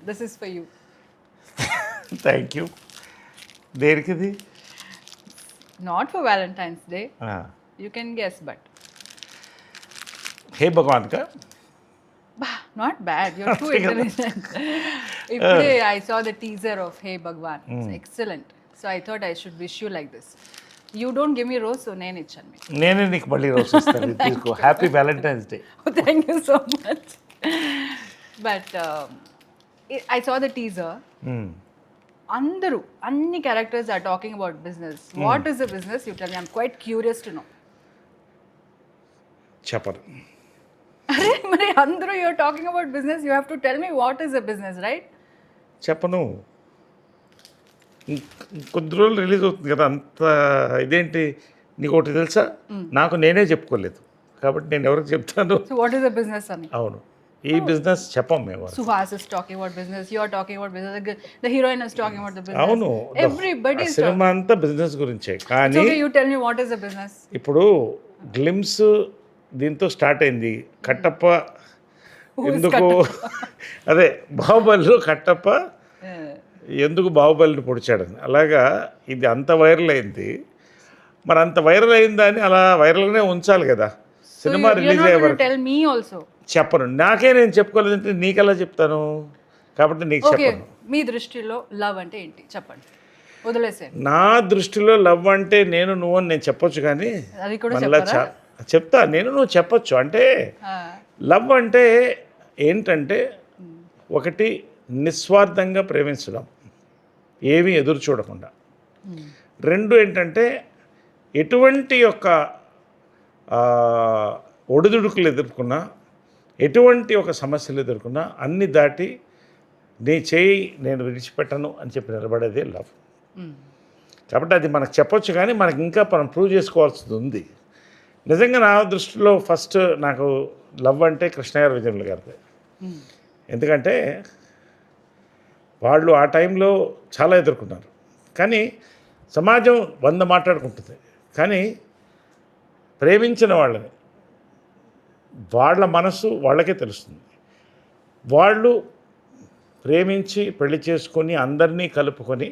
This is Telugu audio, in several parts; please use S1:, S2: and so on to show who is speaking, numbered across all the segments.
S1: This is for you.
S2: Thank you. దేనికిది?
S1: Not for Valentine's Day, you can guess but
S2: Hey Bhagwan కా?
S1: Not bad, you're too intelligent. ఇప్పుడే I saw the teaser of Hey Bhagwan, excellent. So I thought I should wish you like this. You don't give me rose, so నేను ఇచ్చాను మీకు.
S2: నేనే నీకు మళ్ళీ రోజు ఇస్తాను. తీసుకో. Happy Valentine's Day.
S1: Thank you so much. But I saw the teaser. అందరూ అన్ని characters are talking about business. What is the business? You tell me, I'm quite curious to know.
S2: చెప్పరు.
S1: అరే మరి అందరూ you're talking about business, you have to tell me what is the business, right?
S2: చెప్పను. కొద్ది రోజులు రిలీజ్ అవుతుంది కదా, అంత ఇదేంటి? నీకు ఒకటి తెలుసా, నాకు నేనే చెప్పుకోలేదు కాబట్టి నేను ఎవరికి చెప్తాను?
S1: So what is the business అని?
S2: అవును, ఈ బిజినెస్ చెప్పం మేము.
S1: Suhas is talking about business, you are talking about business, the heroine is talking about the business.
S2: అవును,
S1: everybody is
S2: సినిమా అంతా బిజినెస్ గురించే. కానీ
S1: okay, you tell me what is the business.
S2: ఇప్పుడు గ్లిమ్స్ దీంతో స్టార్ట్ అయింది. కట్టప్ప ఎందుకు అదే బాహుబలిలో కట్టప్ప ఎందుకు బాహుబలిని పొడిచాడని, అలాగా ఇది అంత వైరల్ అయింది. మరి అంత వైరల్ అయిందని అలా వైరల్గానే ఉంచాలి కదా. సినిమా రిలీజ్ అయ్యే వరకు
S1: tell me also.
S2: చెప్పను. నాకే నేను చెప్పుకోలేదంటే నీకెలా చెప్తాను? కాబట్టి నీకు చెప్పను.
S1: మీ దృష్టిలో లవ్ అంటే ఏంటి చెప్పండి, వదిలేసేయండి.
S2: నా దృష్టిలో లవ్ అంటే నేను నువ్వు అని నేను చెప్పొచ్చు, కానీ
S1: అది కూడా
S2: మళ్ళా చెప్తా. నేను నువ్వు చెప్పొచ్చు. అంటే లవ్ అంటే ఏంటంటే ఒకటి నిస్వార్థంగా ప్రేమించడం, ఏమీ ఎదురు చూడకుండా. రెండు ఏంటంటే ఎటువంటి యొక్క ఒడిదుడుకులు ఎదుర్కొన్నా, ఎటువంటి ఒక సమస్యలు ఎదుర్కొన్నా అన్ని దాటి నీ చేయి నేను విడిచిపెట్టను అని చెప్పి నిలబడేదే లవ్. కాబట్టి అది మనకు చెప్పొచ్చు, కానీ మనకి ఇంకా మనం ప్రూవ్ చేసుకోవాల్సింది ఉంది. నిజంగా నా దృష్టిలో ఫస్ట్ నాకు లవ్ అంటే కృష్ణగారు, విజయనుల గారిదే. ఎందుకంటే వాళ్ళు ఆ టైంలో చాలా ఎదుర్కొన్నారు. కానీ సమాజం 100 మాట్లాడుకుంటుంది, కానీ ప్రేమించిన వాళ్ళని వాళ్ళ మనసు వాళ్ళకే తెలుస్తుంది. వాళ్ళు ప్రేమించి పెళ్లి చేసుకొని అందరినీ కలుపుకొని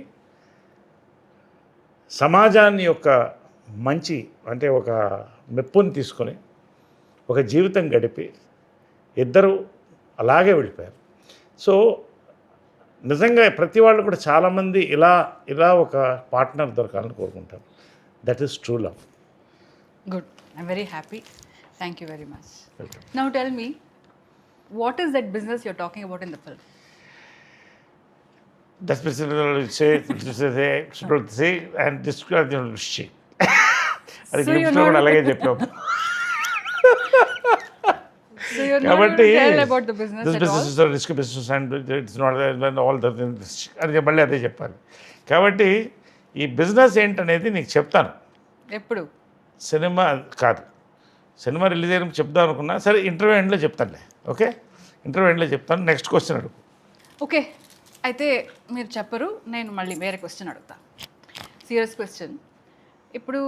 S2: సమాజాన్ని యొక్క మంచి అంటే ఒక మెప్పుని తీసుకొని ఒక జీవితం గడిపి ఇద్దరు అలాగే వెళ్ళిపోయారు. సో నిజంగా ప్రతి వాళ్ళు కూడా చాలామంది ఇలా ఒక పార్ట్నర్ దొరకాలని కోరుకుంటారు. That is true love.
S1: Good, I'm very happy. Thank you very much. Now tell me, what is that business you're talking about in the film?
S2: Das and describe the shit. అది గ్లిప్స్లో కూడా అలాగే చెప్పాము. కాబట్టి risk business and it's not all the అది మళ్ళీ అదే చెప్పాలి. కాబట్టి ఈ బిజినెస్ ఏంటనేది నీకు చెప్తాను.
S1: ఎప్పుడు?
S2: సినిమా కాదు, సినిమా రిలీజ్ అయినప్పుడు చెప్దాం అనుకున్నా. సరే, ఇంటర్వ్యూ ఎండ్లో చెప్తానులే. ఓకే, ఇంటర్వ్యూ ఎండ్లో చెప్తాను. నెక్స్ట్ క్వశ్చన్ అడుగు.
S1: ఓకే, అయితే మీరు చెప్పరు, నేను మళ్ళీ వేరే క్వశ్చన్ అడుగుతా. Serious question. ఇప్పుడు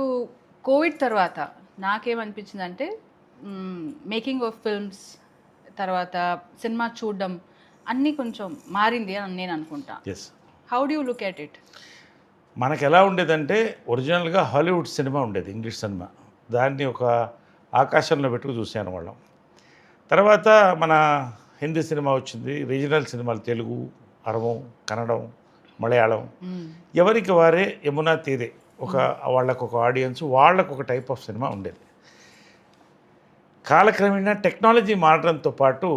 S1: కోవిడ్ తర్వాత నాకేమనిపించిందంటే మేకింగ్ ఆఫ్ ఫిల్మ్స్ తర్వాత సినిమా చూడడం అన్నీ కొంచెం మారింది అని నేను అనుకుంటా. How do you look at it?
S2: మనకు ఎలా ఉండేదంటే ఒరిజినల్గా హాలీవుడ్ సినిమా ఉండేది, ఇంగ్లీష్ సినిమా. దాన్ని ఒక ఆకాశంలో పెట్టుకు చూసాను వాళ్ళం. తర్వాత మన హిందీ సినిమా వచ్చింది, రీజనల్ సినిమాలు తెలుగు, అరవం, కన్నడం, మలయాళం. ఎవరికి వారే యమునా తీరే వాళ్ళకు ఒక ఆడియన్స్, వాళ్ళకు ఒక టైప్ ఆఫ్ సినిమా ఉండేది. కాలక్రమేణా టెక్నాలజీ మారడంతో పాటు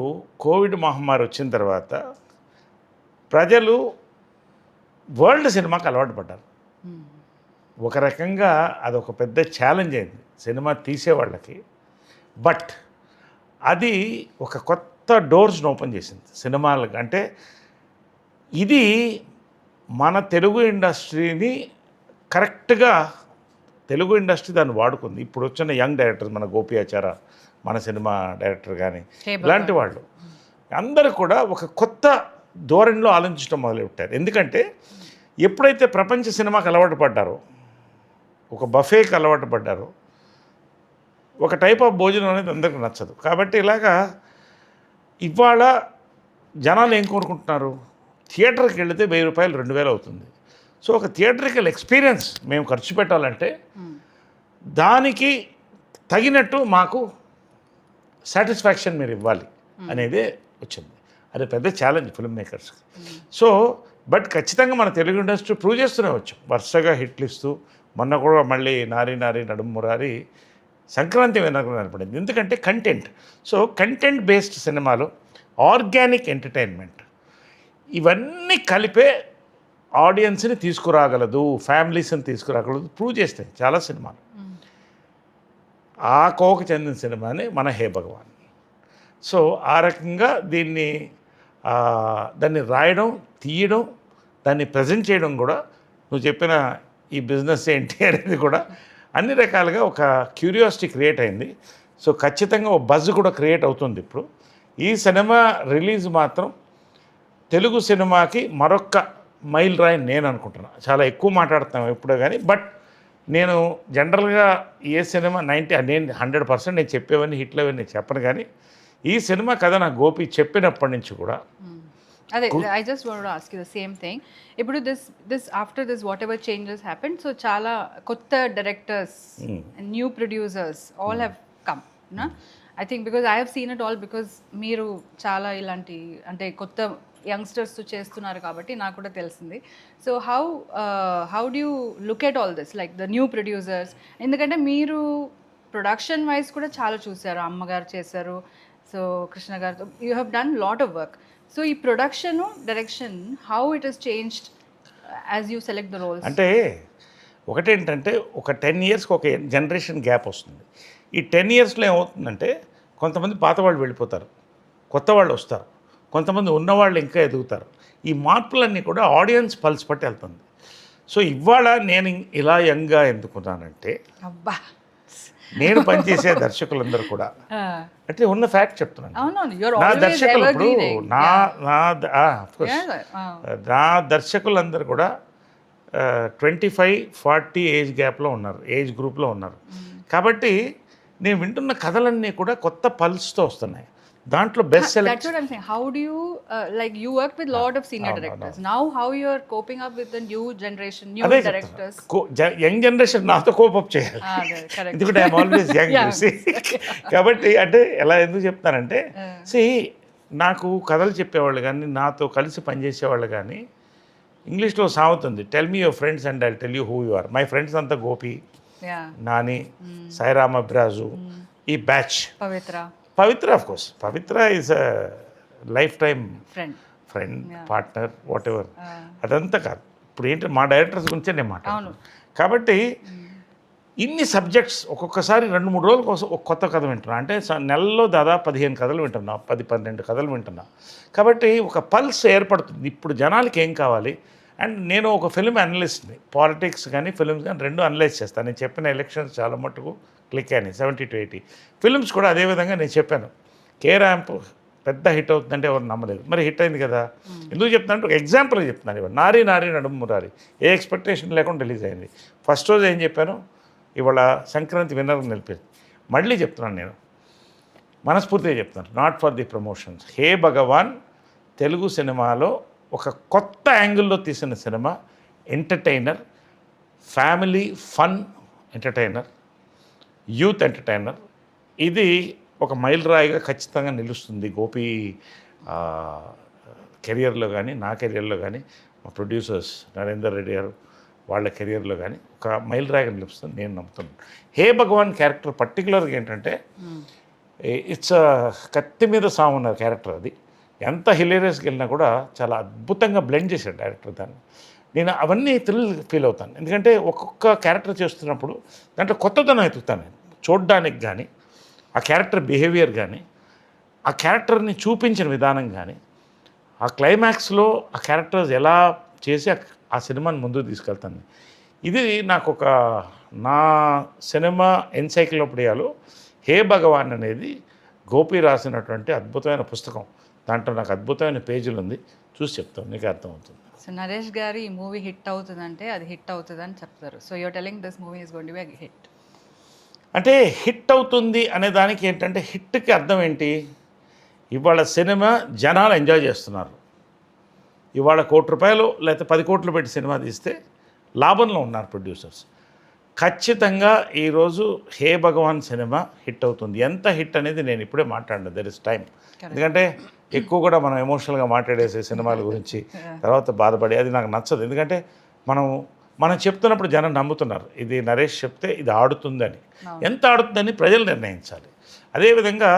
S2: కోవిడ్ మహమ్మారి వచ్చిన తర్వాత ప్రజలు వరల్డ్ సినిమాకి అలవాటు పడ్డారు. ఒక రకంగా అదొక పెద్ద ఛాలెంజ్ అయింది సినిమా తీసేవాళ్ళకి. బట్ అది ఒక కొత్త డోర్స్ని ఓపెన్ చేసింది సినిమాలకు. అంటే ఇది మన తెలుగు ఇండస్ట్రీని కరెక్ట్గా తెలుగు ఇండస్ట్రీ దాన్ని వాడుకుంది. ఇప్పుడు వచ్చిన యంగ్ డైరెక్టర్స్, మన గోపియాచార, మన సినిమా డైరెక్టర్ కానీ ఇలాంటి వాళ్ళు అందరూ కూడా ఒక కొత్త ధోరణిలో ఆలోచించడం మొదలుపెట్టారు. ఎందుకంటే ఎప్పుడైతే ప్రపంచ సినిమాకి అలవాటు పడ్డారో, ఒక బఫేకి అలవాటు పడ్డారో, ఒక టైప్ ఆఫ్ భోజనం అనేది అందరికీ నచ్చదు. కాబట్టి ఇలాగా ఇవాళ జనాలు ఏం కోరుకుంటున్నారు? థియేటర్కి వెళితే 1000 రూపాయలు 2000 అవుతుంది. సో ఒక థియేటర్కల్ ఎక్స్పీరియన్స్ మేము ఖర్చు పెట్టాలంటే దానికి తగినట్టు మాకు సాటిస్ఫాక్షన్ మీరు ఇవ్వాలి అనేదే వచ్చింది. అది పెద్ద ఛాలెంజ్ ఫిల్మ్ మేకర్స్కి. సో బట్ ఖచ్చితంగా మన తెలుగు ఇండస్ట్రీ ప్రూవ్ చేస్తూనే వచ్చాం, వరుసగా హిట్లు ఇస్తూ. మొన్న కూడా మళ్ళీ నారి నారి నడుము మురారి సంక్రాంతి వినకు కనపడింది. ఎందుకంటే కంటెంట్. సో కంటెంట్ బేస్డ్ సినిమాలు, ఆర్గానిక్ ఎంటర్టైన్మెంట్ ఇవన్నీ కలిపే ఆడియన్స్ని తీసుకురాగలదు, ఫ్యామిలీస్ని తీసుకురాగలదు ప్రూవ్ చేస్తాయి చాలా సినిమాలు. ఆ కోవకు చెందిన సినిమానే మన హే భగవాన్. సో ఆ రకంగా దాన్ని రాయడం, తీయడం, దాన్ని ప్రజెంట్ చేయడం కూడా, నువ్వు చెప్పిన ఈ బిజినెస్ ఏంటి అనేది కూడా అన్ని రకాలుగా ఒక క్యూరియాసిటీ క్రియేట్ అయింది. సో ఖచ్చితంగా ఒక బజ్ కూడా క్రియేట్ అవుతుంది. ఇప్పుడు ఈ సినిమా రిలీజ్ మాత్రం తెలుగు సినిమాకి మరొక మైల్ రాయి నేను అనుకుంటున్నాను. చాలా ఎక్కువ మాట్లాడుతున్నాం ఎప్పుడో కానీ, బట్ నేను జనరల్గా ఏ సినిమా నేను 100% నేను చెప్పేవన్నీ హిట్లు అవన్నీ నేను చెప్పను. కానీ ఈ సినిమా కథ నా గోపి చెప్పినప్పటి నుంచి కూడా
S1: అదే I just want to ask you the same thing. ఇప్పుడు this after this whatever changes happen, so చాలా కొత్త directors, new producers all have come నా. I think because I have seen it all, because మీరు చాలా ఇలాంటి అంటే కొత్త యంగ్స్టర్స్ చేస్తున్నారు కాబట్టి నాకు కూడా తెలిసింది. So how do you look at all this, like the new producers? ఎందుకంటే మీరు ప్రొడక్షన్ వైజ్ కూడా చాలా చూసారు, అమ్మగారు చేశారు, సో కృష్ణ గారితో you have done lot of work. So ఈ production direction how it has changed as you select the roles?
S2: అంటే ఒకటేంటంటే ఒక 10 yearsకి ఒక జనరేషన్ గ్యాప్ వస్తుంది. ఈ 10 yearsలో ఏమవుతుందంటే కొంతమంది పాత వాళ్ళు వెళ్ళిపోతారు, కొత్త వాళ్ళు వస్తారు, కొంతమంది ఉన్నవాళ్ళు ఇంకా ఎదుగుతారు. ఈ మార్పులన్నీ కూడా ఆడియన్స్ పల్స్ పట్టి వెళ్తుంది. సో ఇవాళ నేను ఇలా యంగ్గా ఎందుకున్నానంటే,
S1: అబ్బా,
S2: నేను పనిచేసే దర్శకులందరూ కూడా అంటే ఉన్న ఫ్యాక్ట్ చెప్తున్నాను. నా దర్శకులు ఇప్పుడు నా దర్శకులందరూ కూడా 25-40 ఏజ్ గ్యాప్లో ఉన్నారు, ఏజ్ గ్రూప్లో ఉన్నారు. కాబట్టి నేను వింటున్న కథలన్నీ కూడా కొత్త పల్స్తో వస్తున్నాయి. దాంట్లో best select.
S1: That's what I'm saying. How do you like you worked with lot of senior directors. Now how you are coping up with the new generation, new directors?
S2: Young generation నాతో కోపప్ చేయాలి, ఎందుకంటే ఐఎమ్ ఆల్వేస్ యంగ్. కాబట్టి అంటే ఎలా ఎందుకు చెప్తానంటే, నాకు కథలు చెప్పేవాళ్ళు కానీ, నాతో కలిసి పనిచేసేవాళ్ళు కానీ, ఇంగ్లీష్లో సాగుతుంది, tell me your friends and I tell you who you are. My friends అంతా గోపి, నాని, సాయిరామ్ అబ్రాజు, ఈ batch, Pavithra of course. Pavithra is a lifetime friend, partner, whatever. అదంతా కాదు, ఇప్పుడు ఏంటి మా డైరెక్టర్స్ గురించే నేను మాట్లాడుతున్నాను. కాబట్టి ఇన్ని సబ్జెక్ట్స్ ఒక్కొక్కసారి 2-3 రోజుల కోసం ఒక కొత్త కథ వింటున్నా. అంటే నెలలో దాదాపు 15 కథలు వింటున్నా, 10-12 కథలు వింటున్నా. కాబట్టి ఒక పల్స్ ఏర్పడుతుంది, ఇప్పుడు జనాలకి ఏం కావాలి. అండ్ నేను ఒక ఫిల్మ్ అనలిస్ట్ని, పాలిటిక్స్ కానీ ఫిల్మ్స్ కానీ రెండు అనలైజ్ చేస్తాను. నేను చెప్పిన ఎలక్షన్స్ చాలా మట్టుకు క్లిక్ అయినాయి, 70-80 ఫిల్మ్స్ కూడా అదేవిధంగా నేను చెప్పాను. కే ర్యాంప్ పెద్ద హిట్ అవుతుందంటే ఎవరు నమ్మలేదు, మరి హిట్ అయింది కదా. ఎందుకు చెప్తానంటే ఒక ఎగ్జాంపుల్ చెప్తున్నాను. ఇవాళ నారి నారి నడుము మురారి ఏ ఎక్స్పెక్టేషన్ లేకుండా రిలీజ్ అయింది. ఫస్ట్ రోజు ఏం చెప్పాను, ఇవాళ సంక్రాంతి విన్నర్ని నిలిపేది. మళ్ళీ చెప్తున్నాను, నేను మనస్ఫూర్తిగా చెప్తున్నాను, నాట్ ఫర్ ది ప్రమోషన్స్. హే భగవాన్ తెలుగు సినిమాలో ఒక కొత్త యాంగిల్లో తీసిన cinema, entertainer, family fun entertainer, youth entertainer. ఇది ఒక మైలురాయిగా ఖచ్చితంగా నిలుస్తుంది గోపి కెరియర్లో కానీ, నా కెరియర్లో కానీ, మా ప్రొడ్యూసర్స్ నరేందర్ రెడ్డి గారు వాళ్ళ కెరియర్లో కానీ ఒక మైలురాయిగా నిలుస్తుంది నేను నమ్ముతున్నాను. హే భగవాన్ క్యారెక్టర్ పర్టికులర్గా ఏంటంటే, ఇట్స్ కత్తి మీద సాగున్న క్యారెక్టర్. అది ఎంత హిలేరియస్కి వెళ్ళినా కూడా చాలా అద్భుతంగా బ్లెండ్ చేశాడు డైరెక్టర్ దాన్ని. నేను అవన్నీ ఫీల్ అవుతాను, ఎందుకంటే ఒక్కొక్క క్యారెక్టర్ చేస్తున్నప్పుడు దాంట్లో కొత్తదనం ఎత్తుతాను నేను చూడడానికి. కానీ ఆ క్యారెక్టర్ బిహేవియర్ కానీ, ఆ క్యారెక్టర్ని చూపించిన విధానం కానీ, ఆ క్లైమాక్స్లో ఆ క్యారెక్టర్స్ ఎలా చేసి ఆ సినిమాని ముందుకు తీసుకెళ్తాను. ఇది నాకు ఒక నా సినిమా ఎన్సైక్లోపీడియాలో హే భగవాన్ అనేది గోపి రాసినటువంటి అద్భుతమైన పుస్తకం. దాంట్లో నాకు అద్భుతమైన పేజీలు ఉంది, చూసి చెప్తాను, నీకు అర్థమవుతుంది.
S1: సో నరేష్ గారు ఈ మూవీ హిట్ అవుతుందంటే అది హిట్ అవుతుందని చెప్తారు. So you're telling this movie is going to be a hit.
S2: అంటే హిట్ అవుతుంది అనే దానికి ఏంటంటే, హిట్కి అర్థం ఏంటి, ఇవాళ సినిమా జనాలు ఎంజాయ్ చేస్తున్నారు. ఇవాళ ₹1 లేకపోతే 10 కోట్లు పెట్టి సినిమా తీస్తే లాభంలో ఉన్నారు ప్రొడ్యూసర్స్. ఖచ్చితంగా ఈరోజు హే భగవాన్ సినిమా హిట్ అవుతుంది. ఎంత హిట్ అనేది నేను ఇప్పుడే మాట్లాడిన, దెర్ ఇస్ టైం. ఎందుకంటే ఎక్కువ కూడా మనం ఎమోషనల్గా మాట్లాడేసే సినిమాల గురించి తర్వాత బాధపడి అది నాకు నచ్చదు. ఎందుకంటే మనం చెప్తున్నప్పుడు జనం నమ్ముతున్నారు, ఇది నరేష్ చెప్తే ఇది ఆడుతుందని. ఎంత ఆడుతుందని ప్రజలు నిర్ణయించాలి. అదేవిధంగా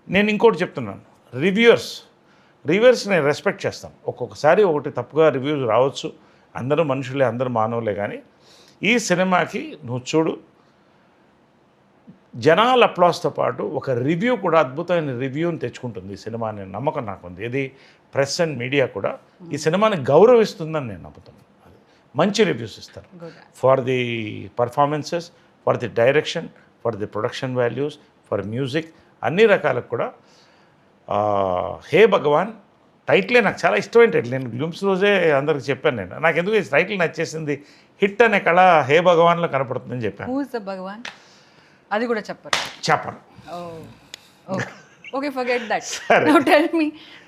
S2: నేను ఇంకోటి చెప్తున్నాను, రివ్యూవర్స్ నేను రెస్పెక్ట్ చేస్తాను. ఒక్కొక్కసారి ఒకటి తప్పుగా రివ్యూస్ రావచ్చు, అందరూ మనుషులే, అందరూ మానవులే. కానీ ఈ సినిమాకి నువ్వు చూడు, జనాల అప్లాస్తో పాటు ఒక రివ్యూ కూడా అద్భుతమైన రివ్యూని తెచ్చుకుంటుంది ఈ సినిమా అనే నమ్మకం నాకుంది. ఇది ప్రెస్ అండ్ మీడియా కూడా ఈ సినిమాని గౌరవిస్తుందని నేను నమ్ముతున్నాను. మంచి రివ్యూస్ ఇస్తారు for the performances, for the direction, for the production values, for music, అన్ని రకాలకు కూడా. హే భగవాన్ టైటిలే నాకు చాలా ఇష్టమైన టైటిల్. నేను గ్లిమ్స్ రోజే అందరికి చెప్పాను, నాకు ఎందుకు ఈ టైటిల్ నచ్చేసింది, హిట్ అనే కళ హే భగవాన్లో కనపడుతుందని చెప్పాను.
S1: హూ ఇస్ ద భగవాన్ అది కూడా
S2: చెప్పను.
S1: Okay, forget that. Now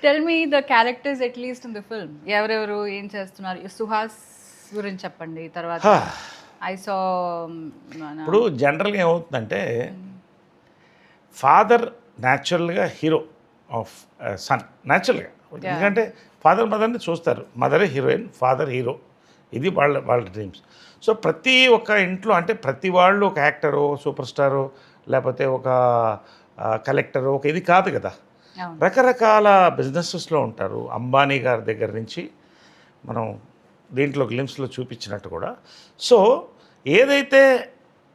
S1: tell me the characters at least in the film. ఎవరెవరు ఏం చేస్తున్నారు? సుహాస్ గురించి చెప్పండి. తర్వాత ఐ సా
S2: ఇప్పుడు జనరల్గా ఏమవుతుందంటే ఫాదర్ న్యాచురల్గా హీరో ఆఫ్ సన్, న్యాచురల్గా. ఎందుకంటే ఫాదర్ మదర్ని చూస్తారు, మదరే హీరోయిన్, ఫాదర్ హీరో. ఇది వాళ్ళ డ్రీమ్స్. సో ప్రతి ఒక్క ఇంట్లో అంటే ప్రతి వాళ్ళు ఒక యాక్టరో, సూపర్ స్టారో, లేకపోతే ఒక కలెక్టరో, ఒక ఇది కాదు కదా. రకరకాల బిజినెసెస్లో ఉంటారు. అంబానీ గారి దగ్గర నుంచి మనం దీంట్లో గ్లిమ్స్లో చూపించినట్టు కూడా. సో ఏదైతే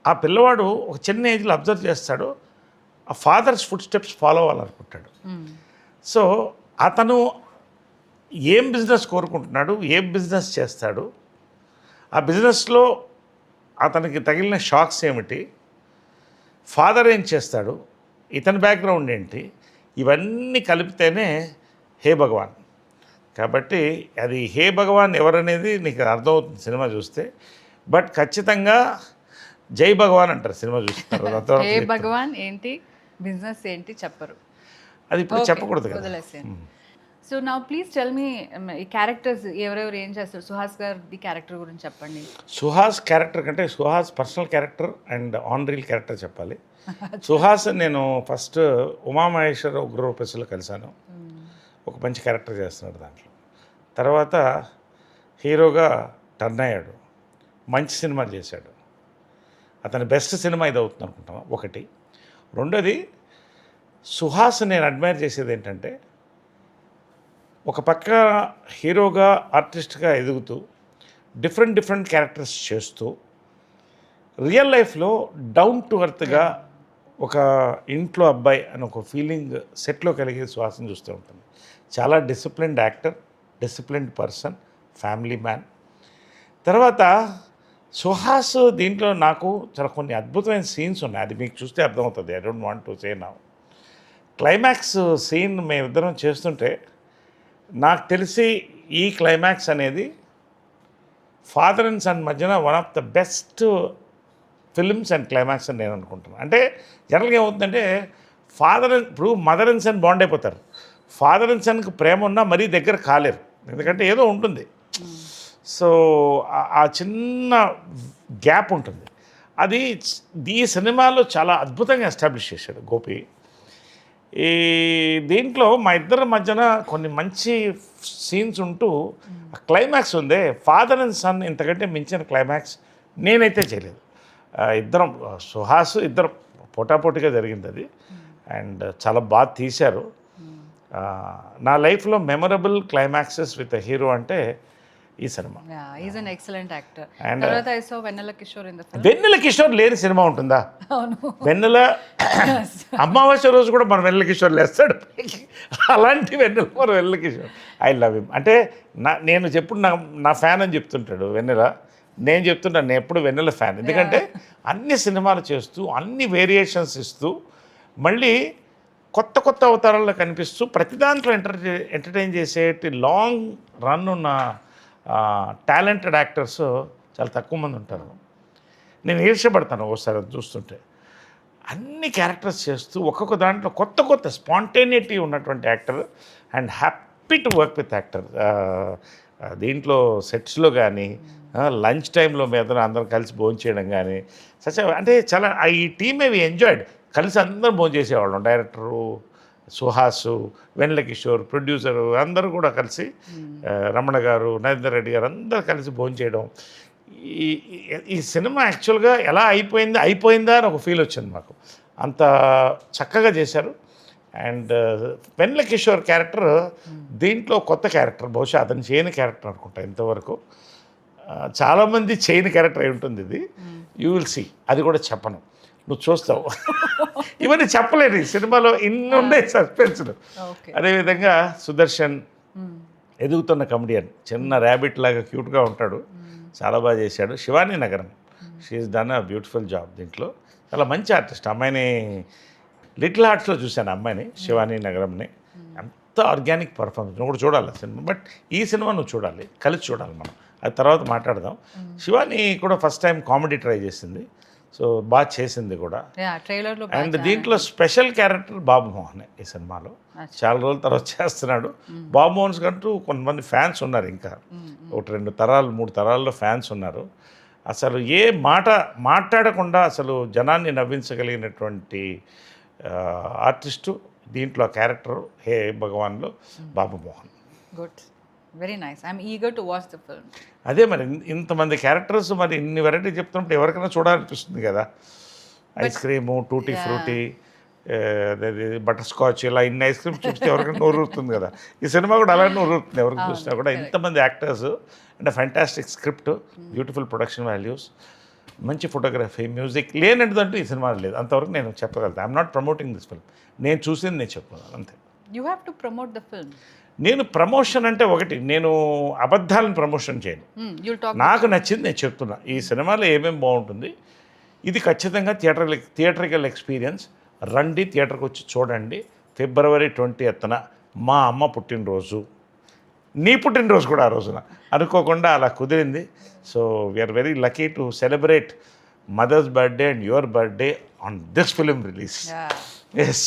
S2: ఆ పిల్లవాడు ఒక చిన్న ఏజ్లో అబ్జర్వ్ చేస్తాడో ఆ ఫాదర్స్ ఫుడ్ స్టెప్స్ ఫాలో అవ్వాలనుకుంటాడు. సో అతను ఏం బిజినెస్ కోరుకుంటున్నాడు, ఏం బిజినెస్ చేస్తాడు, ఆ బిజినెస్లో అతనికి తగిలిన షాక్స్ ఏమిటి, ఫాదర్ ఏం చేస్తాడు, ఇతని బ్యాక్గ్రౌండ్ ఏంటి, ఇవన్నీ కలిపితేనే హే భగవాన్. కాబట్టి అది హే భగవాన్ ఎవరనేది నీకు అర్థమవుతుంది సినిమా చూస్తే. బట్ ఖచ్చితంగా జై భగవాన్ అంటారు సినిమా చూస్తారు.
S1: హే భగవాన్ ఏంటి, బిజినెస్ ఏంటి చెప్పరు,
S2: అది ఇప్పుడు చెప్పకూడదు కదా.
S1: So now please tell me ఈ క్యారెక్టర్స్ ఎవరెవరు ఏం చేస్తారు. సుహాస్ గారి క్యారెక్టర్ గురించి చెప్పండి.
S2: సుహాస్ క్యారెక్టర్ కంటే Suhas personal character and on reel character చెప్పాలి. సుహాస్ నేను ఫస్ట్ ఉమామహేశ్వర ఉగ్రరూపేశ్లో కలిశాను, ఒక మంచి క్యారెక్టర్ చేస్తున్నాడు దాంట్లో. తర్వాత హీరోగా టర్న్ అయ్యాడు, మంచి సినిమాలు చేశాడు. అతని బెస్ట్ సినిమా ఇది అవుతుంది అనుకుంటాను ఒకటి. రెండోది సుహాస్ నేను అడ్మైర్ చేసేది ఏంటంటే ఒక పక్క హీరోగా ఆర్టిస్ట్గా ఎదుగుతూ డిఫరెంట్ క్యారెక్టర్స్ చేస్తూ రియల్ లైఫ్లో డౌన్ టు ఎర్త్గా ఒక ఇంట్లో అబ్బాయి అని ఒక ఫీలింగ్ సెట్లో కలిగే సుహాస్ని చూస్తూ ఉంటుంది. చాలా disciplined actor, disciplined person, family man. తర్వాత సుహాస్ దీంట్లో నాకు చాలా కొన్ని అద్భుతమైన సీన్స్ ఉన్నాయి, అది మీకు చూస్తే అర్థమవుతుంది. I don't want to say now. Climax scene మేమిద్దరం చేస్తుంటే నాకు తెలిసి ఈ క్లైమాక్స్ అనేది ఫాదర్ అండ్ సన్ మధ్యన one of the best films and climax అని నేను అనుకుంటున్నాను. అంటే జనరల్గా ఏమవుతుందంటే ఇప్పుడు మదర్ అండ్ సన్ బాండ్ అయిపోతారు. ఫాదర్ అండ్ సన్కి ప్రేమ ఉన్నా మరీ దగ్గర కాలేరు, ఎందుకంటే ఏదో ఉంటుంది. సో ఆ చిన్న గ్యాప్ ఉంటుంది. అది ఈ సినిమాలో చాలా అద్భుతంగా ఎస్టాబ్లిష్ చేశాడు గోపి. ఈ దీంట్లో మా ఇద్దరి మధ్యన కొన్ని మంచి సీన్స్ ఉంటూ క్లైమాక్స్ ఉందే, ఫాదర్ అండ్ సన్ ఇంతకంటే మించిన క్లైమాక్స్ నేనైతే చేయలేదు. ఇద్దరం సుహాస్ ఇద్దరం పోటాపోటీగా జరిగింది అది. అండ్ చాలా బాగా తీశారు. నా లైఫ్లో మెమరబుల్ క్లైమాక్సెస్ విత్ హీరో అంటే ఈ సినిమా.
S1: Is an excellent actor. తర్వాత I saw Vennela Kishore in the film.
S2: Vennela Kishore లేని సినిమా ఉంటుందా? వెన్నెల అమావాస్య రోజు కూడా మన వెన్నెల కిషోర్ లేస్తాడు, అలాంటి Vennela Kishore. I love him. అంటే నేను చెప్పుడు నా ఫ్యాన్ అని చెప్తుంటాడు వెన్నెల. నేను చెప్తున్నాను నేను ఎప్పుడు వెన్నెల ఫ్యాన్. ఎందుకంటే అన్ని సినిమాలు చేస్తూ అన్ని వేరియేషన్స్ ఇస్తూ మళ్ళీ కొత్త అవతారాల్లో కనిపిస్తూ ప్రతి దాంట్లో ఎంటర్టైన్ చేసేటి లాంగ్ రన్ ఉన్న టాలెంటెడ్ యాక్టర్స్ చాలా తక్కువ మంది ఉంటారు. నేను ఈర్ష్యపడతాను ఒకసారి చూస్తుంటే. అన్ని క్యారెక్టర్స్ చేస్తూ ఒక్కొక్క దాంట్లో కొత్త స్పాంటేనిటీ ఉన్నటువంటి actor and happy to work with actor. దీంట్లో సెట్స్లో కానీ లంచ్ టైంలో మీద అందరం కలిసి భోజనం చేయడం కానీ అంటే చాలా ఈ టీమ్ వి ఎంజాయ్డ్. కలిసి అందరం భోజనం చేసేవాళ్ళం. డైరెక్టరు సుహాసు, వెన్నెల కిషోర్, ప్రొడ్యూసరు అందరూ కూడా కలిసి, రమణ గారు, నరేందర్ రెడ్డి గారు అందరూ కలిసి భోజనం చేయడం. ఈ ఈ సినిమా యాక్చువల్గా ఎలా అయిపోయిందా అని ఒక ఫీల్ వచ్చింది మాకు. అంత చక్కగా చేశారు. అండ్ వెన్నెల కిషోర్ క్యారెక్టర్ దీంట్లో కొత్త క్యారెక్టర్, బహుశా అతను చేయని క్యారెక్టర్ అనుకుంటా ఇంతవరకు. చాలామంది చేయని క్యారెక్టర్ అయి ఉంటుంది ఇది. You will see. అది కూడా చెప్పను, నువ్వు చూస్తావు. ఇవన్నీ చెప్పలేను. ఈ సినిమాలో ఇన్ని ఉండే సస్పెన్స్లు. అదేవిధంగా సుదర్శన్ ఎదుగుతున్న కమెడియన్, చిన్న ర్యాబిట్ లాగా క్యూట్గా ఉంటాడు, చాలా బాగా చేశాడు. శివానీ నగరం, she's done a beautiful job దీంట్లో. చాలా మంచి ఆర్టిస్ట్. అమ్మాయిని లిటిల్ హార్ట్స్లో చూశాను, అమ్మాయిని, శివానీ నగరంని. అంత ఆర్గానిక్ పర్ఫార్మెన్స్. నువ్వు కూడా చూడాలి సినిమా. బట్ ఈ సినిమా నువ్వు చూడాలి, కలిసి చూడాలి మనం. అది తర్వాత మాట్లాడదాం. శివానీ కూడా ఫస్ట్ టైం కామెడీ ట్రై చేసింది, సో బాగా చేసింది కూడా. అండ్ దీంట్లో స్పెషల్ క్యారెక్టర్ బాబు మోహన్ ఈ సినిమాలో. చాలా రోజుల తర్వాత చేస్తున్నాడు. బాబు మోహన్ కంటూ కొంతమంది ఫ్యాన్స్ ఉన్నారు, ఇంకా 1-2 తరాలు 3 తరాల్లో ఫ్యాన్స్ ఉన్నారు. అసలు ఏ మాట మాట్లాడకుండా అసలు జనాన్ని నవ్వించగలిగినటువంటి ఆర్టిస్టు దీంట్లో క్యారెక్టర్ హే భగవాన్లో Babu Mohan.
S1: Good, very nice. I'm eager to watch the film.
S2: అదే మరి ఇంతమంది క్యారెక్టర్స్, మరి ఇన్ని వెరైటీ చెప్తున్నప్పుడు ఎవరికైనా చూడాలనిపిస్తుంది కదా. Ice cream, tutti frutti, butterscotch, ఇలా ఇన్ని ఐస్ క్రీమ్స్ చూస్తే ఎవరికైనా నోరుతుంది కదా. ఈ సినిమా కూడా అలానే నోరుతుంది ఎవరికి చూసినా కూడా. ఇంతమంది actors and fantastic script, beautiful production values, మంచి ఫోటోగ్రఫీ, మ్యూజిక్ లేనటువంటూ ఈ సినిమా లేదు. అంతవరకు నేను చెప్పగలుగుతాను. I'm not promoting this film. నేను చూసింది నేను చెప్పుకున్నాను అంతే.
S1: You have to promote the film.
S2: నేను ప్రమోషన్ అంటే ఒకటి, నేను అబద్ధాలను ప్రమోషన్ చేయను. నాకు నచ్చింది నేను చెప్తున్నా. ఈ సినిమాలో ఏమేమి బాగుంటుంది, ఇది ఖచ్చితంగా థియేటరికల్ ఎక్స్పీరియన్స్. రండి, థియేటర్కి వచ్చి చూడండి. February 20th మా అమ్మ పుట్టినరోజు, నీ పుట్టినరోజు కూడా ఆ రోజున అనుకోకుండా అలా కుదిరింది. So we're very lucky to celebrate mother's birthday and your birthday on this film release. Yes.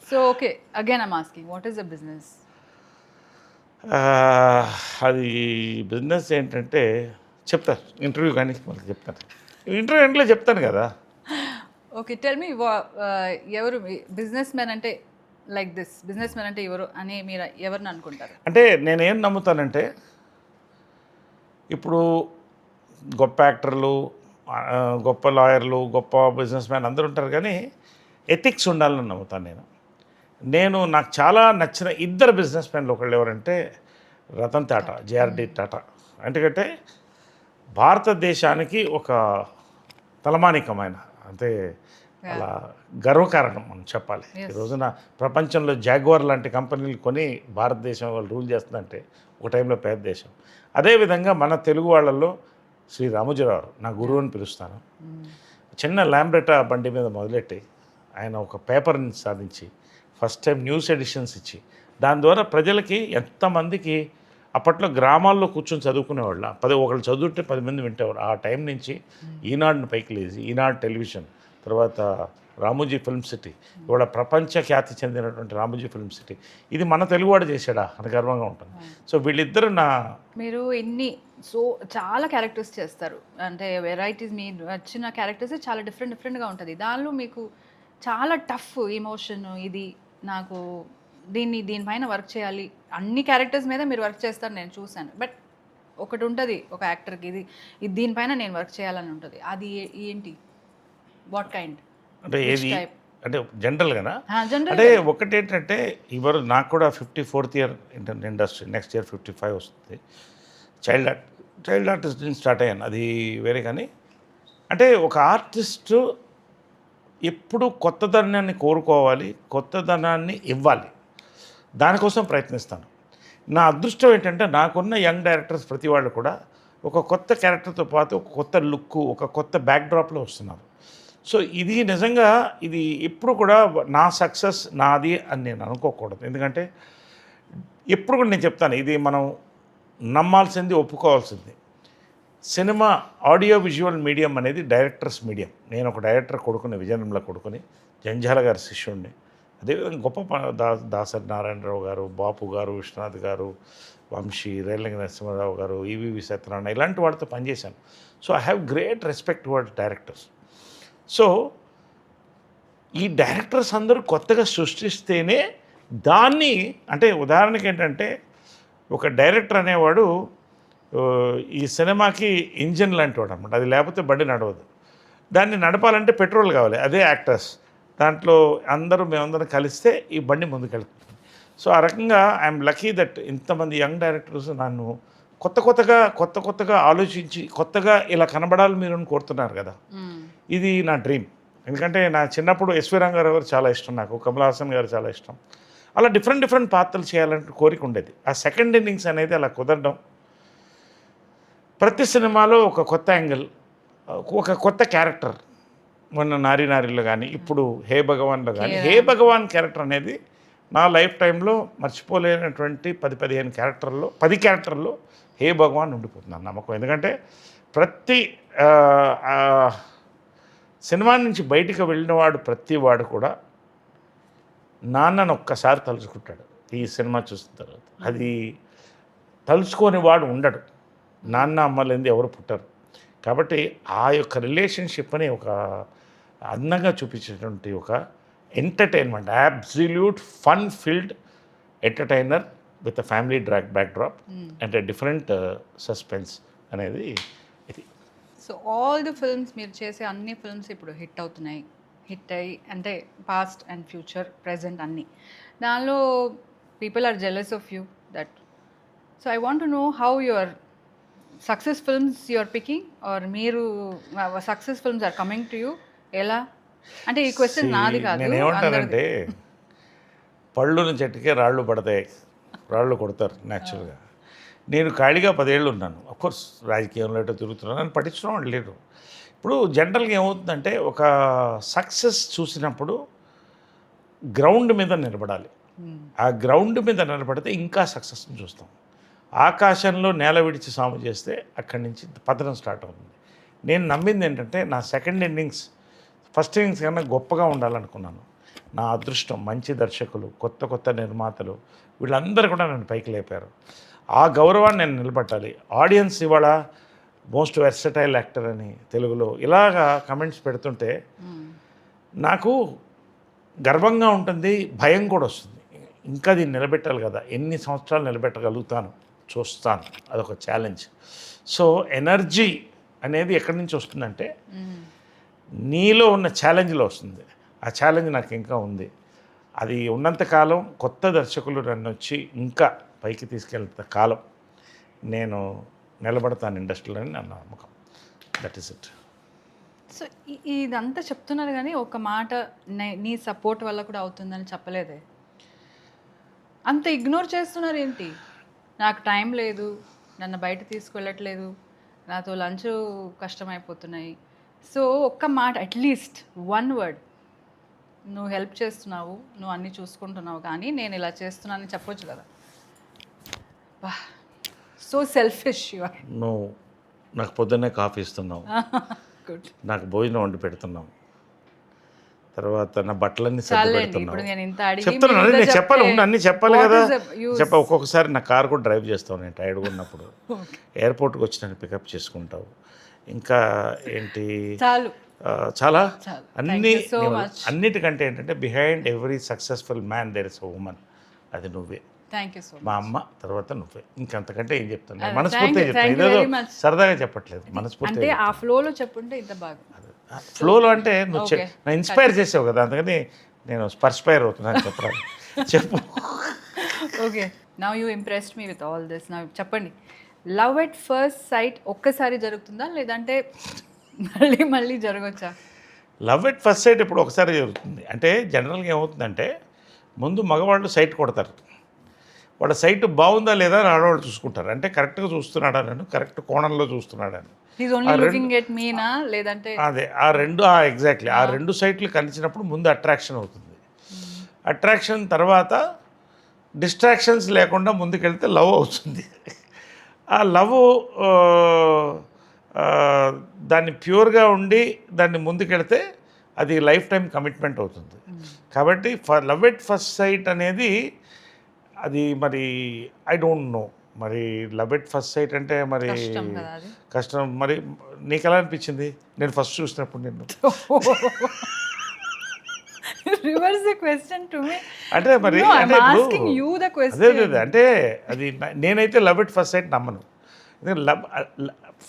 S1: So okay, again I'm asking, what is the business?
S2: అది బిజినెస్ ఏంటంటే చెప్తారు ఇంటర్వ్యూ, కానీ మనకి చెప్తాను. ఇంటర్వ్యూ ఎంట్లో చెప్తాను కదా.
S1: ఓకే, టెల్ మీ, ఎవరు బిజినెస్ మ్యాన్ అంటే, లైక్ దిస్ బిజినెస్ మ్యాన్ అంటే ఎవరు అని మీరు ఎవరిని అనుకుంటారు?
S2: అంటే నేనేం నమ్ముతానంటే, ఇప్పుడు గొప్ప యాక్టర్లు, గొప్ప లాయర్లు, గొప్ప బిజినెస్ మ్యాన్ అందరూ ఉంటారు, కానీ ఎథిక్స్ ఉండాలని నమ్ముతాను నేను. నాకు చాలా నచ్చిన 2 బిజినెస్ మ్యాన్లు ఒకళ్ళు ఎవరంటే రతన్ టాటా, జేఆర్డి టాటా. ఎందుకంటే భారతదేశానికి ఒక తలమానికమైన, అంటే అలా గర్వకారణం మనం చెప్పాలి. ఈ రోజున ప్రపంచంలో జాగ్వార్ లాంటి కంపెనీలు కొని భారతదేశం వాళ్ళు రూల్ చేస్తుందంటే ఒక టైంలో పెద్ద దేశం. అదేవిధంగా మన తెలుగు వాళ్ళల్లో శ్రీ రామోజీరావు నా గురువు అని పిలుస్తాను. చిన్న ల్యాంబ్రెటా బండి మీద మొదలెట్టి ఆయన ఒక పేపర్ని సాధించి ఫస్ట్ టైం న్యూస్ ఎడిషన్స్ ఇచ్చి, దాని ద్వారా ప్రజలకి ఎంతమందికి అప్పట్లో గ్రామాల్లో కూర్చొని చదువుకునేవాళ్ళ, ఒకళ్ళు చదువుంటే 10 మంది వింటేవారు. ఆ టైం నుంచి ఈనాడుని పైకి లేచి, ఈనాడు టెలివిజన్, తర్వాత రామోజీ ఫిల్మ్ సిటీ, ఇవాళ ప్రపంచ ఖ్యాతి చెందినటువంటి రామోజీ ఫిల్మ్ సిటీ, ఇది మన తెలుగువాడు చేశాడా అని గర్వంగా ఉంటుంది. సో వీళ్ళిద్దరు
S1: మీరు చాలా క్యారెక్టర్స్ చేస్తారు, అంటే వెరైటీస్, మీ వచ్చిన క్యారెక్టర్స్ చాలా డిఫరెంట్గా ఉంటుంది. దానిలో మీకు చాలా టఫ్ ఎమోషన్, ఇది నాకు దీనిపైన వర్క్ చేయాలి, అన్ని క్యారెక్టర్స్ మీద మీరు వర్క్ చేస్తారు నేను చూశాను. బట్ ఒకటి ఉంటుంది ఒక యాక్టర్కి, ఇది దీనిపైన నేను వర్క్ చేయాలని ఉంటుంది. అది ఏంటి? What kind?
S2: అంటే ఏది అంటే జనరల్గానా? అంటే ఒకటి ఏంటంటే, ఇవరు నాకు కూడా 54th year industry, next year 55 వస్తుంది. చైల్డ్ ఆర్టిస్ట్ నుంచి స్టార్ట్ అయ్యాను, అది వేరే. కానీ అంటే ఒక ఆర్టిస్టు ఎప్పుడు కొత్తదనాన్ని కోరుకోవాలి, కొత్తదనాన్ని ఇవ్వాలి, దానికోసం ప్రయత్నిస్తాను. నా అదృష్టం ఏంటంటే, నాకున్న యంగ్ డైరెక్టర్స్ ప్రతి వాళ్ళు కూడా ఒక కొత్త క్యారెక్టర్తో పాటు ఒక కొత్త లుక్, ఒక కొత్త బ్యాక్డ్రాప్లో వస్తున్నారు. సో ఇది నిజంగా ఇది ఎప్పుడు కూడా నా సక్సెస్ నాది అని నేను అనుకోకూడదు. ఎందుకంటే ఎప్పుడు కూడా నేను చెప్తాను, ఇది మనం నమ్మాల్సింది, ఒప్పుకోవాల్సింది. సినిమా ఆడియో విజువల్ మీడియం అనేది డైరెక్టర్స్ మీడియం. నేను ఒక డైరెక్టర్ కొడుకుని, విజయనిర్మల కొడుకుని, జంజాల గారి శిష్యుడిని. అదేవిధంగా గొప్ప దాసరి నారాయణరావు గారు, బాపు గారు, విశ్వనాథ్ గారు, వంశీ, రేలంగి నరసింహారావు గారు, ఈవీవి సత్యనారాయణ ఇలాంటి వాళ్ళతో పనిచేశాను. So I have great respect towards directors. So ఈ డైరెక్టర్స్ అందరూ కొత్తగా సృష్టిస్తేనే దాన్ని, అంటే ఉదాహరణకి ఏంటంటే ఒక డైరెక్టర్ అనేవాడు ఈ సినిమాకి ఇంజిన్ లాంటి వాడు అనమాట. అది లేకపోతే బండి నడవదు. దాన్ని నడపాలంటే పెట్రోల్ కావాలి. అదే యాక్టర్స్. దాంట్లో మేమందరం కలిస్తే ఈ బండి ముందుకెళ్తుంది. సో ఆ రకంగా ఐఎమ్ లక్కీ దట్ ఇంతమంది యంగ్ డైరెక్టర్స్ నన్ను కొత్తగా ఆలోచించి కొత్తగా ఇలా కనబడాలి మీరు అని కోరుతున్నారు కదా. ఇది నా డ్రీమ్. ఎందుకంటే నా చిన్నప్పుడు ఎస్వి రంగారావు గారు చాలా ఇష్టం, నాకు కమల్ హాసన్ గారు చాలా ఇష్టం. అలా డిఫరెంట్ పాత్రలు చేయాలంటే కోరిక ఉండేది. ఆ సెకండ్ ఇన్నింగ్స్ అనేది అలా కుదరడం, ప్రతి సినిమాలో ఒక కొత్త యాంగిల్, ఒక కొత్త క్యారెక్టర్. మొన్న నారిలో కానీ, ఇప్పుడు హే భగవాన్లో కానీ, హే భగవాన్ క్యారెక్టర్ అనేది నా లైఫ్ టైంలో మర్చిపోలేనటువంటి 10-15 క్యారెక్టర్లో 10 క్యారెక్టర్లో హే భగవాన్ ఉండిపోతున్నాను నమ్మకం. ఎందుకంటే ప్రతి సినిమా నుంచి బయటికి వెళ్ళినవాడు ప్రతి వాడు కూడా నాన్నను ఒక్కసారి తలుచుకుంటాడు ఈ సినిమా చూసిన తర్వాత. అది తలుచుకోని వాడు ఉండడు. నాన్న అమ్మ లేనిది ఎవరు పుట్టరు. కాబట్టి ఆ యొక్క రిలేషన్షిప్ని ఒక అందంగా చూపించేటువంటి ఒక entertainment, absolute fun field entertainer with a family backdrop and different suspense అనేది ఇది.
S1: సో ఆల్ ది ఫిల్మ్స్ మీరు చేసే అన్ని ఫిల్మ్స్ ఇప్పుడు హిట్ అయ్యి అంటే పాస్ట్ అండ్ ఫ్యూచర్ ప్రెజెంట్ అన్నీ, దానిలో people are jealous of you that. So I want to know how your success films you are picking or మీరు success films are coming to you. ఎలా అంటే ఈ క్వశ్చన్ నాది కాదు.
S2: నేను ఏమంటానంటే పళ్ళుని చెట్టుకే రాళ్ళు పడతాయి, రాళ్ళు కొడతారు న్యాచురల్గా. నేను ఖాళీగా 10 ఏళ్ళు ఉన్నాను. అఫ్కోర్స్ రాజకీయంలో ఎటో తిరుగుతున్నాను, నన్ను పట్టించడం వాళ్ళు లేరు. ఇప్పుడు జనరల్గా ఏమవుతుందంటే ఒక సక్సెస్ చూసినప్పుడు గ్రౌండ్ మీద నిలబడాలి. ఆ గ్రౌండ్ మీద నిలబడితే ఇంకా సక్సెస్ని చూస్తాం. ఆకాశంలో నేల విడిచి సాము చేస్తే అక్కడి నుంచి పతనం స్టార్ట్ అవుతుంది. నేను నమ్మింది ఏంటంటే నా సెకండ్ ఇన్నింగ్స్ ఫస్ట్ ఇన్నింగ్స్ కన్నా గొప్పగా ఉండాలనుకున్నాను. నా అదృష్టం, మంచి దర్శకులు, కొత్త నిర్మాతలు వీళ్ళందరూ కూడా నన్ను పైకి లేపారు. ఆ గౌరవాన్ని నేను నిలబెట్టాలి. ఆడియన్స్ ఇవాళ మోస్ట్ వెర్సటైల్ యాక్టర్ అని తెలుగులో ఇలాగా కమెంట్స్ పెడుతుంటే నాకు గర్వంగా ఉంటుంది, భయం కూడా వస్తుంది. ఇంకా దీన్ని నిలబెట్టాలి కదా, ఎన్ని సంవత్సరాలు నిలబెట్టగలుగుతాను చూస్తాను, అదొక ఛాలెంజ్. సో ఎనర్జీ అనేది ఎక్కడి నుంచి వస్తుందంటే నీలో ఉన్న ఛాలెంజ్లో వస్తుంది. ఆ ఛాలెంజ్ నాకు ఇంకా ఉంది. అది ఉన్నంతకాలం కొత్త దర్శకులు నన్ను వచ్చి ఇంకా పైకి తీసుకెళ్తే కాలం నేను నిలబడతాను ఇండస్ట్రీలో అని నా నమ్మకం. That is it.
S1: సో ఇదంతా చెప్తున్నారు కానీ ఒక మాట నీ సపోర్ట్ వల్ల కూడా అవుతుందని చెప్పలేదే. అంత ఇగ్నోర్ చేస్తున్నారు ఏంటి? నాకు టైం లేదు, నన్ను బయట తీసుకెళ్ళట్లేదు, నాతో లంచ్ కష్టమైపోతున్నాయి. సో ఒక్క మాట, అట్లీస్ట్ 1 word, నువ్వు హెల్ప్ చేస్తున్నావు, నువ్వు అన్నీ చూసుకుంటున్నావు, కానీ నేను ఇలా చేస్తున్నానని చెప్పొచ్చు కదా. So selfish you are.
S2: నువ్వు నాకు పొద్దున్నే కాఫీ ఇస్తున్నావు,
S1: గుడ్,
S2: నాకు భోజనం వండి పెడుతున్నావు, తర్వాత నా బట్టలన్నీ సర్ది పెడుతున్నావు. చెప్తున్నాను, నేను చెప్పాలి, అన్నీ చెప్పాలి కదా. ఒక్కొక్కసారి నా కారు కూడా డ్రైవ్ చేస్తావు నేను టైర్డ్గా ఉన్నప్పుడు. ఎయిర్పోర్ట్కి వచ్చి నన్ను పికప్ చేసుకుంటావు. ఇంకా ఏంటి, చాలా అన్నిటికంటే ఏంటంటే behind every successful man there is a women. అది నువ్వే. మా అమ్మ తర్వాత నువ్వే. ఇంకంతకంటే ఏం చెప్తాను, మనస్ఫూర్తిగా చెప్తాను. ఇదేదో సరదాగా చెప్పట్లేదు, మనస్ఫూర్తిగా.
S1: ఆ ఫ్లోలో చెప్పుంటే ఇంత బాగా.
S2: ఫ్లోలో అంటే నువ్వు నా ఇన్స్పైర్ చేసావు కదా, అందుకని నేను స్పర్స్పైర్ అవుతున్నాను చెప్పరాదు. చెప్పు.
S1: Okay, now you impressed me with all this. Now చెప్పండి, లవ్ ఎట్ ఫస్ట్ సైట్ ఒక్కసారి జరుగుతుందా, లేదంటే మళ్ళీ జరగచ్చా?
S2: లవ్ ఎట్ ఫస్ట్ సైట్ ఇప్పుడు ఒకసారి జరుగుతుంది. అంటే జనరల్గా ఏమవుతుందంటే ముందు మగవాళ్ళు సైట్ కొడతారు. వాళ్ళ సైట్ బాగుందా లేదా అని ఆడవాళ్ళు చూసుకుంటారు. అంటే కరెక్ట్గా చూస్తున్నాడా, నేను కరెక్ట్ కోణంలో చూస్తున్నాడని. అదే ఎగ్జాక్ట్లీ ఆ 2 సైట్లు కలిసినప్పుడు ముందు అట్రాక్షన్ అవుతుంది. అట్రాక్షన్ తర్వాత డిస్ట్రాక్షన్స్ లేకుండా ముందుకెళ్తే లవ్ అవుతుంది. ఆ లవ్ దాన్ని ప్యూర్గా ఉండి దాన్ని ముందుకెళ్తే అది లైఫ్ టైం కమిట్మెంట్ అవుతుంది. కాబట్టి లవ్ ఎట్ ఫస్ట్ సైట్ అనేది అది మరి ఐ డోంట్ నో, మరి లవ్ ఎట్ ఫస్ట్ సైట్ అంటే మరి
S1: కష్టం కదా అది.
S2: కష్టం. మరి నీకు ఎలా అనిపించింది నేను ఫస్ట్ చూసినప్పుడు నిన్ను?
S1: Reverse the question to me.
S2: అంటే మరి
S1: No, I'm
S2: అంటే ఇప్పుడు
S1: asking you the question.
S2: అదే అంటే అది నేనైతే లవ్ ఎట్ ఫస్ట్ సైట్ నమ్మను. ఎందుకంటే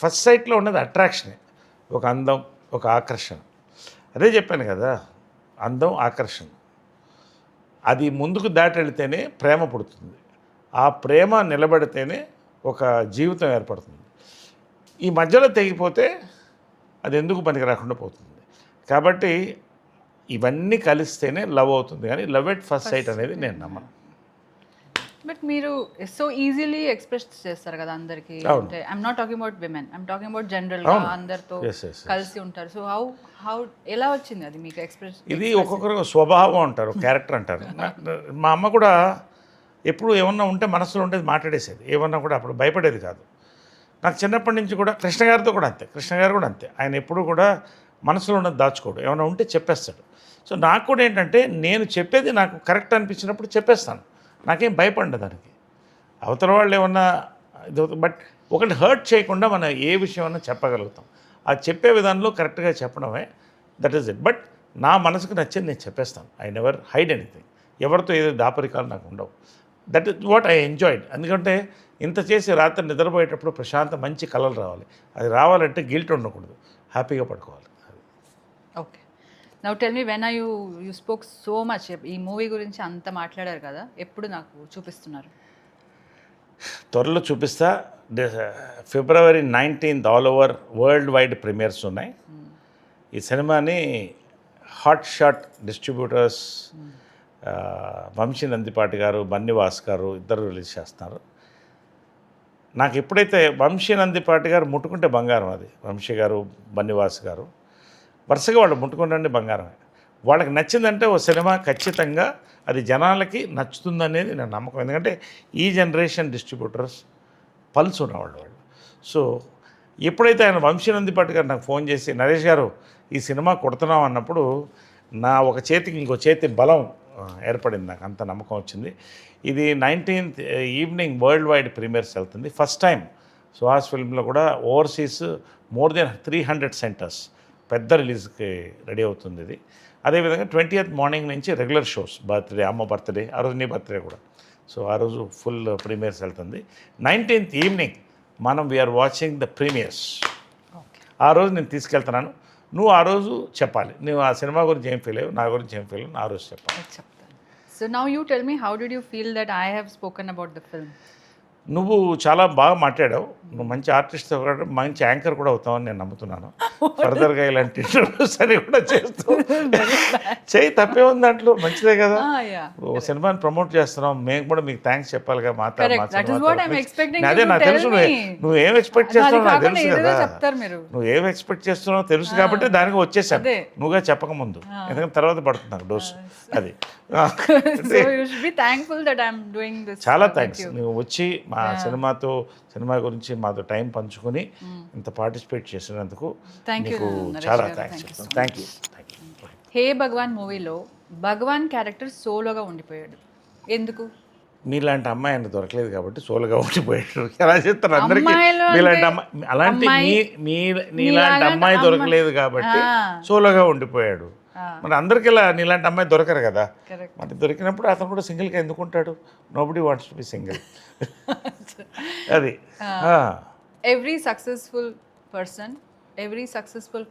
S2: ఫస్ట్ సైట్లో ఉన్నది అట్రాక్షనే, ఒక అందం, ఒక ఆకర్షణ. అదే చెప్పాను కదా, అందం, ఆకర్షణ. అది ముందుకు దాటి వెళితేనే ప్రేమ పుడుతుంది. ఆ ప్రేమ నిలబడితేనే ఒక జీవితం ఏర్పడుతుంది. ఈ మధ్యలో తెగిపోతే అది ఎందుకు పనికి రాకుండా పోతుంది. కాబట్టి ఇవన్నీ కలిస్తేనే లవ్ అవుతుంది, కానీ లవ్ ఎట్ ఫస్ట్ సైట్ అనేది నేను నమ్మను.
S1: బట్ మీరు సో ఈజీలీ ఎక్స్ప్రెస్ చేస్తారు కదా అందరికి. అంటే I'm not talking about women, I'm talking about general గా అందరితో కలిసి ఉంటారు. సో హౌ ఎలా వచ్చింది అది మీకు ఎక్స్ప్రెస్?
S2: ఇది ఒక్కొక్కరు స్వభావం అంటారు, క్యారెక్టర్ అంటారు. మా అమ్మ కూడా ఎప్పుడు ఏమన్నా ఉంటే మనసులో ఉండేది మాట్లాడేసేది, ఏమన్నా కూడా అప్పుడు భయపడేది కాదు. నాకు చిన్నప్పటి నుంచి కూడా కృష్ణ గారితో కూడా అంతే, కృష్ణ గారు కూడా అంతే. ఆయన ఎప్పుడు కూడా మనసులో ఉన్నది దాచుకోడు, ఏమైనా ఉంటే చెప్పేస్తాడు. సో నాకు కూడా ఏంటంటే నేను చెప్పేది నాకు కరెక్ట్ అనిపించినప్పుడు చెప్పేస్తాను, నాకేం భయపడ్డా దానికి. అవతల వాళ్ళు ఏమన్నా ఇది, బట్ ఒకటి హర్ట్ చేయకుండా మనం ఏ విషయం అన్నా చెప్పగలుగుతాం. ఆ చెప్పే విధానంలో కరెక్ట్గా చెప్పడమే, దట్ ఈస్ ఇట్. బట్ నా మనసుకు నచ్చింది నేను చెప్పేస్తాను. I never hide anything. ఎవరితో ఏదో దాపరికాలు నాకు ఉండవు. That is what I enjoyed. ఎందుకంటే ఇంత చేసి రాత్రి నిద్రపోయేటప్పుడు ప్రశాంత మంచి కలలు రావాలి. అది రావాలంటే గిల్ట్ ఉండకూడదు, హ్యాపీగా పడుకోవాలి.
S1: Okay, now tell me, when you spoke so much, ఈ మూవీ గురించి అంత మాట్లాడారు కదా, ఎప్పుడు నాకు చూపిస్తున్నారు?
S2: త్వరలో చూపిస్తా. February 19th all over world wide premieres ఉన్నాయి. ఈ సినిమాని hot shot distributors Vamsi Nandipati గారు, బన్నివాస్ గారు ఇద్దరు రిలీజ్ చేస్తున్నారు. నాకు ఎప్పుడైతే వంశీ నందిపాటి గారు ముట్టుకుంటే బంగారం, అది వంశీ గారు, బన్నివాస్ గారు వరుసగా వాళ్ళు ముట్టుకుంటే బంగారమే. వాళ్ళకి నచ్చిందంటే ఓ సినిమా ఖచ్చితంగా అది జనాలకి నచ్చుతుందనేది నా నమ్మకం. ఎందుకంటే ఈ జనరేషన్ డిస్ట్రిబ్యూటర్స్ పల్స్ ఉన్నవాళ్ళు వాళ్ళు. సో ఎప్పుడైతే ఆయన వంశీ నందిపాటి గారు నాకు ఫోన్ చేసి, నరేష్ గారు ఈ సినిమా కొడుతున్నాం అన్నప్పుడు నా ఒక చేతికి ఇంకో చేతి బలం ఏర్పడింది, నాకు అంత నమ్మకం వచ్చింది. ఇది 19th evening world wide premieres వెళ్తుంది. ఫస్ట్ టైం సుహాస్ ఫిల్మ్లో కూడా ఓవర్సీస్ మోర్ దెన్ 300 సెంటర్స్ పెద్ద రిలీజ్కి రెడీ అవుతుంది ఇది. అదేవిధంగా 20th మార్నింగ్ నుంచి రెగ్యులర్ షోస్, బర్త్డే, అమ్మ బర్త్డే, ఆ రోజు నీ బర్త్డే కూడా. సో ఆ రోజు ఫుల్ ప్రీమియర్స్ వెళ్తుంది. 19th ఈవినింగ్ మనం వీఆర్ వాచింగ్ ద ప్రీమియర్స్. ఆ రోజు నేను తీసుకెళ్తున్నాను, నువ్వు ఆ రోజు చెప్పాలి, నువ్వు ఆ సినిమా గురించి ఏం ఫీల్ అయ్యావు, నా గురించి ఏం ఫీల్ అయ్యావు, నా రోజు చెప్పాలి.
S1: చెప్తాను. So now you tell me, how did you feel that I have spoken about the film?
S2: నువ్వు చాలా బాగా మాట్లాడావు, నువ్వు మంచి ఆర్టిస్ట్, మంచి యాంకర్ కూడా అవుతావని నేను నమ్ముతున్నాను. ఫర్దర్గా ఇలాంటి ఇంటర్వ్యూస్ అని కూడా చేస్తూ చేయి, తప్పే ఉంది దాంట్లో, మంచిదే కదా. ఓ సినిమాని ప్రమోట్ చేస్తున్నాం, మేము కూడా మీకు థ్యాంక్స్ చెప్పాలిగా. అదే నాకు తెలుసు, నువ్వు ఏం ఎక్స్పెక్ట్ చేస్తున్నావు నాకు తెలుసు కదా, నువ్వు ఏం ఎక్స్పెక్ట్ చేస్తున్నావు తెలుసు కాబట్టి దానికి వచ్చేసాను, నువ్వుగా చెప్పకముందు. ఎందుకంటే తర్వాత పడుతుంది నాకు డోసు. అది చాలా థ్యాంక్స్, నువ్వు వచ్చి మా సినిమా గురించి మాతో టైం పంచుకొని ఇంత పార్టిసిపేట్ చేసినందుకు నీకు చాలా థ్యాంక్స్ చెప్తాను. Thank you.
S1: హే భగవాన్ మూవీలో భగవాన్ క్యారెక్టర్ సోలోగా ఉండిపోయాడు, ఎందుకు?
S2: మీలాంటి అమ్మాయి ఆయన దొరకలేదు కాబట్టి సోలోగా ఉండిపోయాడు. ఎలా చెప్తారు అందరికీ, మీలాంటి అమ్మాయి, అలాంటి నీలాంటి అమ్మాయి దొరకలేదు కాబట్టి సోలోగా ఉండిపోయాడు. మరి అందరికీ ఇలా నీలాంటి అమ్మాయి దొరకరు కదా, మరి దొరికినప్పుడు అతను కూడా సింగిల్గా ఎందుకుంటాడు? Nobody wants to be single. అది
S1: every successful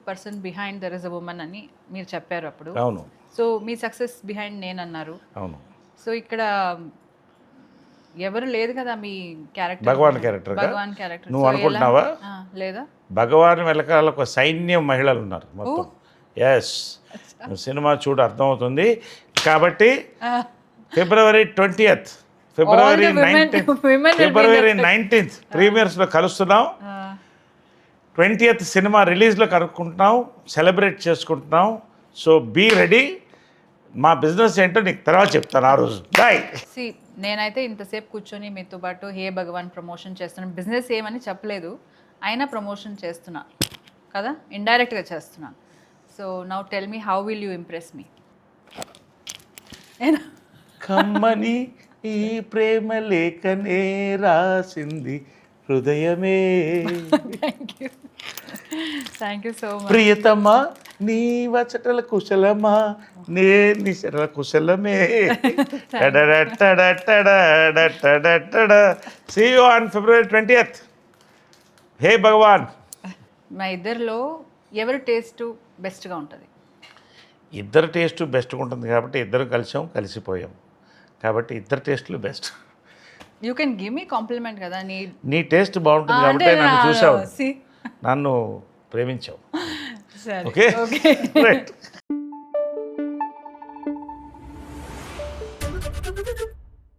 S1: person behind there is a woman అని మీరు చెప్పారు అప్పుడు.
S2: అవును.
S1: సో మీ సక్సెస్ బిహైండ్ నేను అన్నారు.
S2: అవును.
S1: సో ఇక్కడ ఎవరు లేదు కదా మీ క్యారెక్టర్,
S2: భగవాన్ క్యారెక్టర్ నువ్వు అనుకుంటున్నావా?
S1: లేదా,
S2: భగవాన్ వెనకాల ఒక సైన్యం మహిళలు ఉన్నారు మొత్తం. ఎస్, సినిమా చూడు అర్థమవుతుంది. కాబట్టి February 20th, February 19th ప్రీమియర్స్లో కలుస్తున్నాం. 20th సినిమా రిలీజ్లో కనుక్కుంటున్నాం, సెలబ్రేట్ చేసుకుంటున్నాం. So be ready. మా బిజినెస్ ఏంటో నీకు తర్వాత చెప్తాను ఆ రోజు. బాయ్.
S1: నేనైతే ఇంతసేపు కూర్చొని మీతో పాటు హే భగవాన్ ప్రమోషన్ చేస్తున్నాను. బిజినెస్ ఏమని చెప్పలేదు, అయినా ప్రమోషన్ చేస్తున్నా కదా, ఇండైరెక్ట్గా చేస్తున్నాను. So now tell me how will you impress మీ.
S2: కమ్మని ఈ ప్రేమ లేఖనే రాసింది హృదయమే.
S1: Thank you so much.
S2: ప్రియతమా నీ వచటల కుశలమా నే నిశల కుశలమే. See you on February 20th. హే భగవాన్.
S1: మా ఇద్దరిలో ఎవరి టేస్ట్ బెస్ట్గా ఉంటుంది?
S2: ఇద్దరు టేస్ట్ బెస్ట్గా ఉంటుంది కాబట్టి ఇద్దరు కలిసిపోయాం కాబట్టి ఇద్దరు టేస్ట్లు best.
S1: You can give me compliment కదా.
S2: నీ టేస్ట్ బాగుంటుంది కాబట్టి నన్ను చూసావు, నన్ను ప్రేమించావు.
S1: సరే
S2: ఓకే
S1: ఓకే
S2: రైట్.